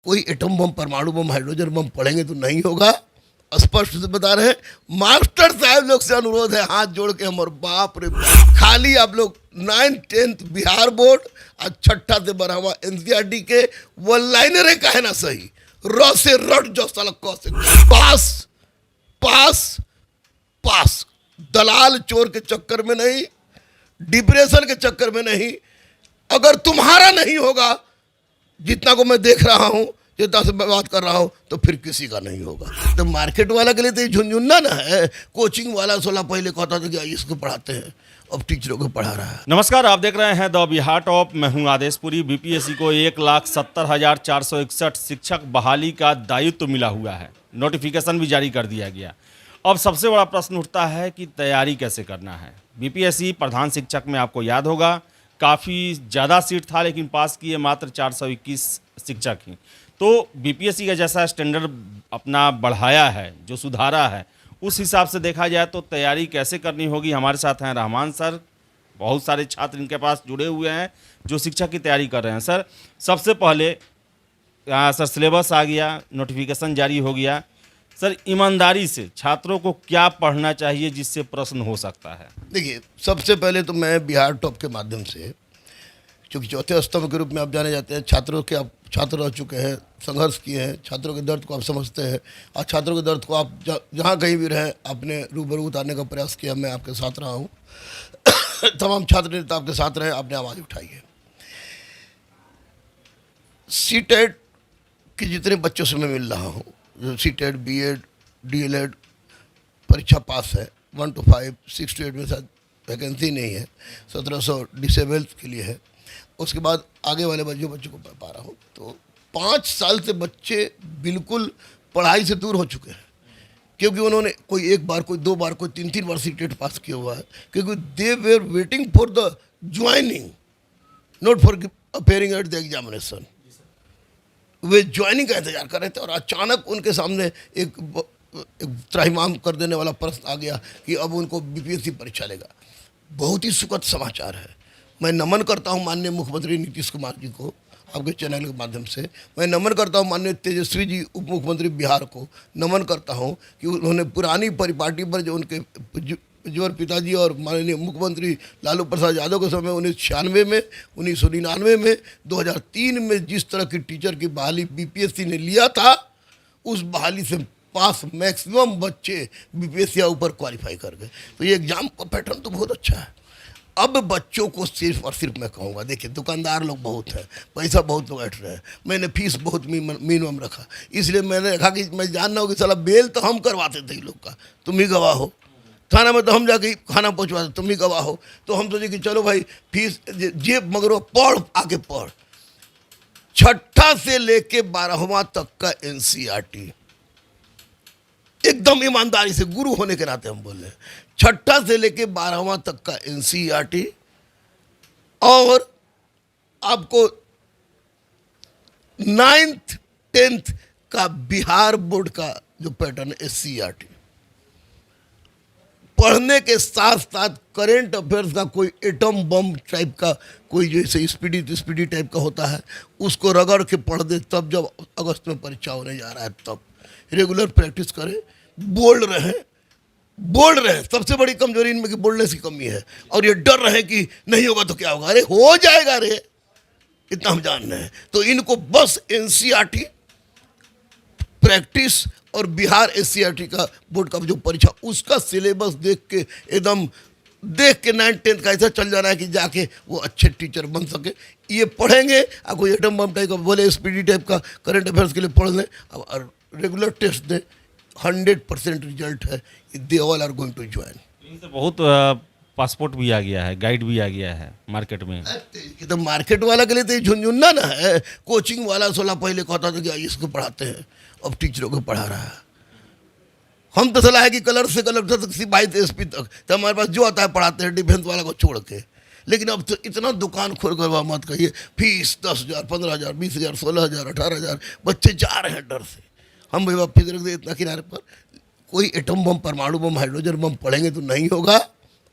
कोई atom bomb, परमाणु बम, hydrogen bomb पढ़ेंगे तो नहीं होगा। स्पष्ट से बता रहे हैं। मास्टर साहब लोग से अनुरोध है, हाथ जोड़ के हम, और बाप रे बाप, खाली आप लोग 9th 10th बिहार बोर्ड और 6ठा से 12वां एनसीईआरटी के वन लाइनर का है ना सही, र से रट जो साला क से पास पास पास। दलाल चोर के चक्कर में नहीं, डिप्रेशन के चक्कर में नहीं। अगर तुम्हारा नहीं होगा, जितना को मैं देख रहा हूं, जितना से मैं बात कर रहा हूं, तो फिर किसी का नहीं होगा। तो मार्केट वाला के लिए तो ये झुंझुन्ना ना है। कोचिंग वाला 16 पहले कहता था कि इसको पढ़ाते हैं, अब टीचरों को पढ़ा रहा है। नमस्कार, आप देख रहे हैं द बिहार टॉप। मैं हूं आदेशपुरी। बीपीएससी को 1,70,461 शिक्षक बहाली का दायित्व मिला हुआ है। नोटिफिकेशन भी जारी कर दिया गया। अब सबसे बड़ा प्रश्न उठता है कि तैयारी कैसे करना है। बीपीएससी प्रधान शिक्षक में आपको याद होगा काफ़ी ज़्यादा सीट था, लेकिन पास किए मात्र 421 शिक्षक ही। तो बीपीएससी का जैसा स्टैंडर्ड अपना बढ़ाया है, जो सुधारा है, उस हिसाब से देखा जाए तो तैयारी कैसे करनी होगी। हमारे साथ हैं रहमान सर। बहुत सारे छात्र इनके पास जुड़े हुए हैं जो शिक्षक की तैयारी कर रहे हैं। सर, सबसे पहले सर सिलेबस आ गया, नोटिफिकेशन जारी हो गया। सर, ईमानदारी से छात्रों को क्या पढ़ना चाहिए जिससे प्रश्न हो सकता है? देखिए, सबसे पहले तो मैं बिहार टॉप के माध्यम से, क्योंकि चौथे स्तंभ के रूप में आप जाने जाते हैं, छात्रों के आप छात्र रह चुके हैं, संघर्ष किए हैं, छात्रों के दर्द को आप समझते हैं, और छात्रों के दर्द को आप जहाँ कहीं भी रहे आपने रूबरू उतारने का प्रयास किया। मैं आपके साथ रहा हूँ। तमाम छात्र नेता आपके साथ रहे, आपने आवाज़ उठाई है। सीटेट के जितने बच्चों से मैं मिल रहा हूँ, जो सीटेट, बीएड, डीएलएड परीक्षा पास है, 1 to 5, 6 to 8 में शायद वैकेंसी नहीं है, 1700 डिसेबल्ड के लिए है। उसके बाद आगे वाले बच्चों को पा रहा हूँ, तो 5 साल से बच्चे बिल्कुल पढ़ाई से दूर हो चुके हैं, क्योंकि उन्होंने कोई 1 बार, कोई 2 बार, कोई 3 बार सीटेट पास किया हुआ है, क्योंकि they were waiting for the joining, not for appearing at the examination. Way joining का इंतजार कर रहे थे, और अचानक उनके सामने एक त्राहिमाम कर देने वाला प्रश्न आ गया कि अब उनको बीपीएससी परीक्षा लेगा। बहुत ही सुखद समाचार है। मैं नमन करता हूं माननीय मुख्यमंत्री नीतीश कुमार जी को, आपके चैनल के माध्यम से। मैं नमन करता हूं माननीय तेजस्वी जी, उप मुख्यमंत्री बिहार को नमन करता हूं कि उन्होंने पुरानी परिपाटी पर, जो उनके प्रज्वल पिताजी और माननीय मुख्यमंत्री लालू प्रसाद यादव के समय 1996 में, 1999 में, 2003 में जिस तरह की टीचर की बहाली बीपीएससी ने लिया था, उस बहाली से पास मैक्सिमम बच्चे बीपीएससी ऊपर क्वालिफाई कर गए। तो ये एग्जाम का पैटर्न तो बहुत अच्छा है। अब बच्चों को सिर्फ और सिर्फ मैं कहूँगा, देखिए दुकानदार लोग बहुत हैं, पैसा बहुत लोग ऐठ रहे हैं, मैंने फीस बहुत मिनिमम रखा, इसलिए मैंने रखा कि मैं जान रहा हूँ कि साला बेल तो हम करवाते थे लोग का, तुम ही गवाह हो। थाना में तो हम जाके खाना पहुँचवाते, तुम ही गवाह हो। तो हम सोचे कि चलो भाई फीस जेब मगर पढ़, आगे पढ़। 6ठा से लेके 12वां तक का एनसीईआरटी, एकदम ईमानदारी से गुरु होने के नाते हम बोल रहे हैं, 6ठा से लेके 12वां तक का एनसीईआरटी, और आपको 9th 10th का बिहार बोर्ड का जो पैटर्न है एससीईआरटी, पढ़ने के साथ साथ करेंट अफेयर्स का कोई एटम बम टाइप का, कोई जैसे स्पीडी टाइप का होता है, उसको रगड़ के पढ़ दे। तब जब अगस्त में परीक्षा होने जा रहा है, तब रेगुलर प्रैक्टिस करें, बोल्ड रहें। सबसे बड़ी कमजोरी इनमें कि बोल्डनेस की कमी है, और ये डर रहे कि नहीं होगा तो क्या होगा। अरे हो जाएगा रे, इतना हम जान रहे हैं। तो इनको बस एनसीईआरटी प्रैक्टिस और बिहार एससीईआरटी का बोर्ड का जो परीक्षा, उसका सिलेबस देख के 9th 10th का ऐसा चल जाना है कि जाके वो अच्छे टीचर बन सके। ये पढ़ेंगे, और कोई एटम बम टाइप का बोले, स्पीडी टाइप का करंट अफेयर्स के लिए पढ़ लें, और रेगुलर टेस्ट दें, 100% रिजल्ट है, they all are going to join. बहुत पासपोर्ट भी आ गया है, गाइड भी आ गया है मार्केट में। तो मार्केट वाला के लिए तो ये झुंझुन्ना ना है। कोचिंग वाला 16 पहले कहता था कि इसको पढ़ाते हैं, अब टीचरों को पढ़ा रहा है। हम तो सलाह है कि कलर से कलेक्टर तक, सिपाही से एसपी तक, तो हमारे पास जो आता है पढ़ाते हैं, डिफेंस वाला को छोड़ के। लेकिन अब तो इतना दुकान खोल कर मत कहिए, फीस 10,000, 15,000, 20,000, 16,000, 18,000, बच्चे जा रहे हैं डर से। हम भाई फीस रख दे इतना किनारे पर। कोई एटम बम, परमाणु बम, हाइड्रोजन बम पढ़ेंगे तो नहीं होगा।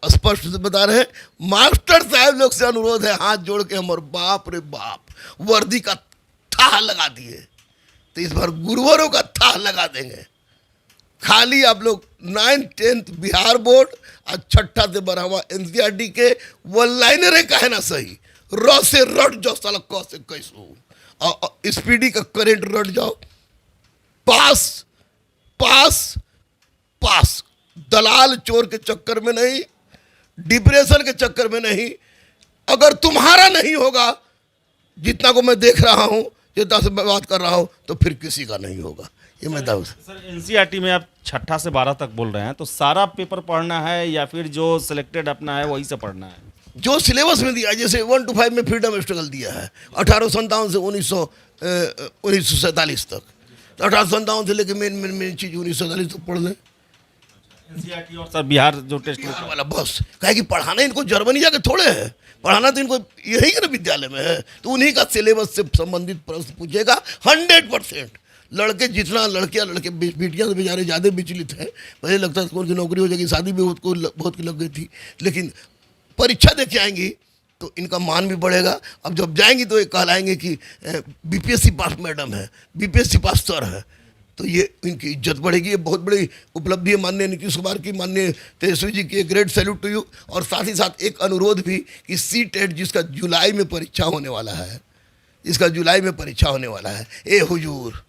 स्पष्ट से बता रहे हैं। मास्टर साहब लोग से अनुरोध है, हाथ जोड़ के हम, और बाप रे बाप, वर्दी का था लगा दिए। तो इस बार गुरुवारों का था लगा देंगे। खाली आप लोग 9th 10th बिहार बोर्ड और 6ठा से 12वां एनसीईआरटी के वो लाइनरें का है ना सही, र से रट जाओ साला, क से कैसो, और स्पीडी का करेंट रट जाओ। पास पास पास, दलाल चोर के चक्कर में नहीं, डिप्रेशन के चक्कर में नहीं। अगर तुम्हारा नहीं होगा, जितना को मैं देख रहा हूं, जितना से मैं बात कर रहा हूं, तो फिर किसी का नहीं होगा। ये मैं दावा। सर एनसीईआरटी में आप 6ठा से 12 तक बोल रहे हैं, तो सारा पेपर पढ़ना है या फिर जो सिलेक्टेड अपना है वही से पढ़ना है? जो सिलेबस में दिया है, जैसे 1 to 5 में फ्रीडम स्ट्रगल दिया है 1857 से 1947 तक, तो 1857 से लेकर मेन चीज 1947 तक पढ़ लें। एनसीईआरटी और सर बिहार जो टेस्ट बिहार वाला बस कहे कि पढ़ाना इनको जर्मनी जाके थोड़े है, पढ़ाना तो इनको यही के ना विद्यालय में है, तो उन्हीं का सिलेबस से संबंधित प्रश्न पूछेगा 100%। लड़के जितना, लड़कियां लड़के बेटियां तो बेचारे ज़्यादा विचलित हैं। पहले लगता था कौन सी नौकरी हो जाएगी, शादी भी बहुत की लग गई थी, लेकिन परीक्षा देके आएंगी तो इनका मान भी बढ़ेगा। अब जब जाएंगी तो ये कहलाएंगे कि बीपीएससी पास मैडम है, बीपीएससी पास सर है, तो ये इनकी इज्जत बढ़ेगी। ये बहुत बड़ी उपलब्धि है माननीय नीतीश कुमार की, माननीय तेजस्वी जी की, ग्रेट सैल्यूट टू यू। और साथ ही साथ एक अनुरोध भी कि CTET जिसका जुलाई में परीक्षा होने वाला है, जिसका जुलाई में परीक्षा होने वाला है, ए हुजूर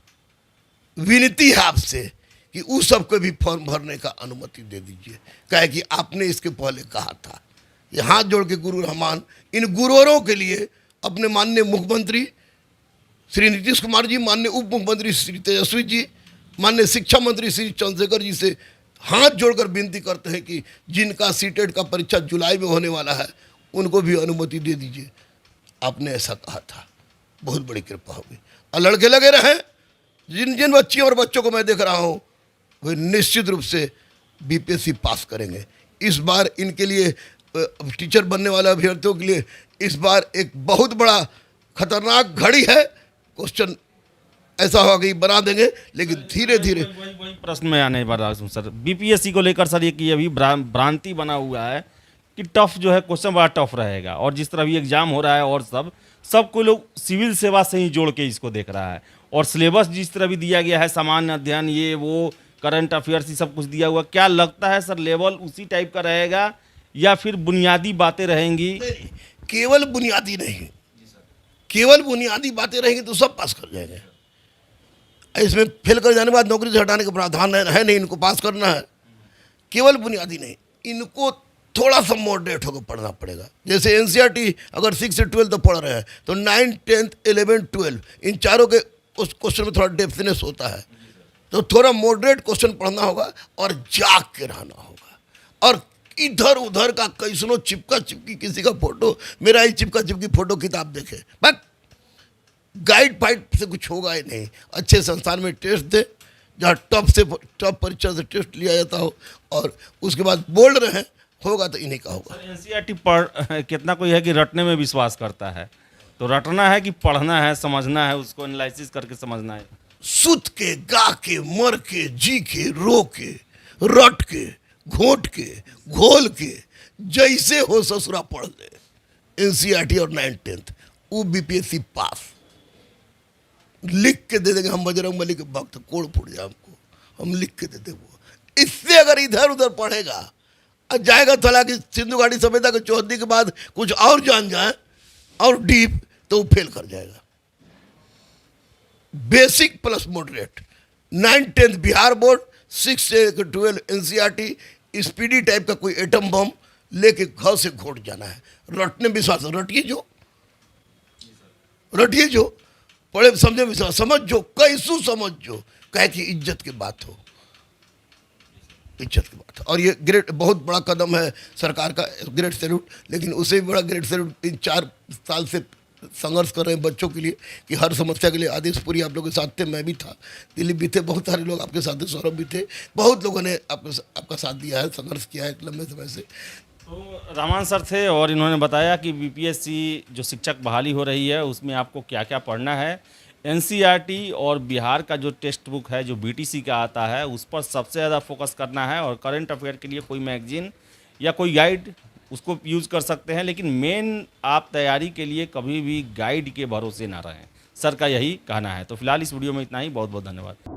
विनती है आपसे कि उस सबको भी फॉर्म भरने का अनुमति दे दीजिए। कहे कि आपने इसके पहले कहा था। ये हाथ जोड़ के गुरु रहमान इन गुरुवरों के लिए अपने माननीय मुख्यमंत्री श्री नीतीश कुमार जी, माननीय उप मुख्यमंत्री श्री तेजस्वी जी, माननीय शिक्षा मंत्री श्री चंद्रशेखर जी से हाथ जोड़कर विनती करते हैं कि जिनका CTET का परीक्षा जुलाई में होने वाला है उनको भी अनुमति दे दीजिए। आपने ऐसा कहा था, बहुत बड़ी कृपा होगी। और लड़के लगे रहें, जिन जिन बच्चियों और बच्चों को मैं देख रहा हूँ वे निश्चित रूप से BPSC पास करेंगे। इस बार इनके लिए, टीचर बनने वाले अभ्यर्थियों के लिए इस बार एक बहुत बड़ा खतरनाक घड़ी है। क्वेश्चन ऐसा होगा कि बना देंगे, लेकिन धीरे धीरे। वही प्रश्न में आने वाला हूं सर, बीपीएससी को लेकर सर ये कि अभी भ्रांति बना हुआ है कि टफ जो है क्वेश्चन बड़ा टफ रहेगा, और जिस तरह भी एग्जाम हो रहा है और सबको लोग सिविल सेवा से ही जोड़ के इसको देख रहा है, और सिलेबस जिस तरह भी दिया गया है, सामान्य अध्ययन, ये वो करंट अफेयर्स, ये सब कुछ दिया हुआ, क्या लगता है सर लेवल उसी टाइप का रहेगा या फिर बुनियादी बातें रहेंगी? केवल बुनियादी नहीं, केवल बुनियादी बातें रहेंगी तो सब पास कर जाएंगे। इसमें फेल कर जाने के बाद नौकरी से हटाने का प्रावधान है नहीं, इनको पास करना है। केवल बुनियादी नहीं, इनको थोड़ा सा मॉडरेट होकर पढ़ना पड़ेगा। जैसे एनसीईआरटी अगर 6 से 12 तक पढ़ रहे हैं तो 9, 10, 11, 12 इन चारों के उस क्वेश्चन में थोड़ा डेप्थनेस होता है, तो थोड़ा मॉडरेट क्वेश्चन पढ़ना होगा और जाग के रहना होगा। और इधर उधर का कैसनो चिपका चिपकी किसी का फोटो, मेरा ही चिपका चिपकी फोटो किताब देखे, बस गाइड फाइट से कुछ होगा ही नहीं। अच्छे संस्थान में टेस्ट दे, जहाँ टॉप परीक्षा से टेस्ट लिया जाता हो, और उसके बाद बोल रहे हैं होगा तो इन्हीं का होगा। एनसीईआरटी कितना कोई है कि रटने में विश्वास करता है, तो रटना है कि पढ़ना है, समझना है, उसको एनालिसिस करके समझना है। सुत के, गा के, मर के, जी के, रो के, रट के, घोट के, घोल के, जैसे हो ससुरा पढ़ ले। एनसीईआरटी और 9, 10 वो बीपीएससी पास लिख के दे देंगे। हम बजरंग बली के भक्त, कोड़ फूट जाए हमको, हम लिख के दे देंगे वो। इससे अगर इधर उधर पढ़ेगा और जाएगा थोड़ा कि सिंधु घाटी सभ्यता के चौहदी के बाद कुछ और जान जाए और डीप, तो वो फेल कर जाएगा। Basic plus moderate, 9, 10 Bihar board, 6 से 12 एनसीईआरटी, स्पीडी टाइप का कोई एटम बम लेके घर से घोट जाना है। रटने विश्वास, रटिए जो पढ़े समझे विश्वास, समझ जो, कैसू समझ जो, कहे कि इज्जत की बात हो, इज्जत की बात। और ये ग्रेट, बहुत बड़ा कदम है सरकार का, ग्रेट सैल्यूट। लेकिन उससे भी बड़ा ग्रेट सैल्यूट इन 4 साल से संघर्ष कर रहे हैं बच्चों के लिए कि हर समस्या के लिए आदेशपुरी आप लोगों के साथ थे, मैं भी था, दिलीप भी थे, बहुत सारे लोग आपके साथ थे, सौरभ भी थे, बहुत लोगों ने आपका साथ दिया है, संघर्ष किया है लंबे समय से। तो रहमान सर थे और इन्होंने बताया कि बीपीएससी जो शिक्षक बहाली हो रही है उसमें आपको क्या क्या पढ़ना है। एनसीईआरटी और बिहार का जो टेक्स्ट बुक है जो बीटीसी का आता है उस पर सबसे ज़्यादा फोकस करना है, और करंट अफेयर के लिए कोई मैगजीन या कोई गाइड उसको यूज़ कर सकते हैं, लेकिन मेन आप तैयारी के लिए कभी भी गाइड के भरोसे ना रहें। सर का यही कहना है। तो फिलहाल इस वीडियो में इतना ही, बहुत बहुत धन्यवाद।